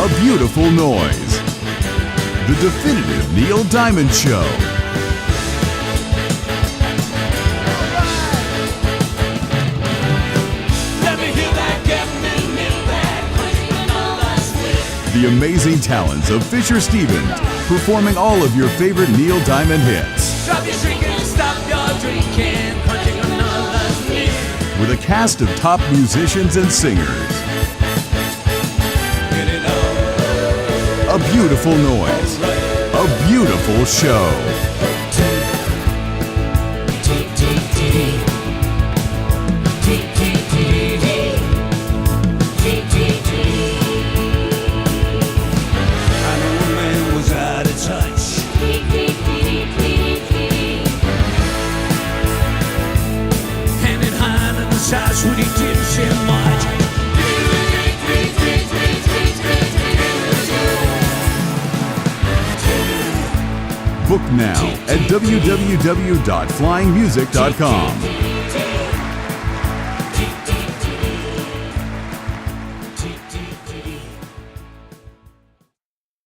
A beautiful noise. The definitive Neil Diamond Show. The amazing talents of Fisher Stevens, performing all of your favorite Neil Diamond hits. Stop your drinking, stop your drinking, punching another's knee. With a cast of top musicians and singers. Get it up. A beautiful noise. A beautiful show. That's what he did so much. Book now at www.flyingmusic.com.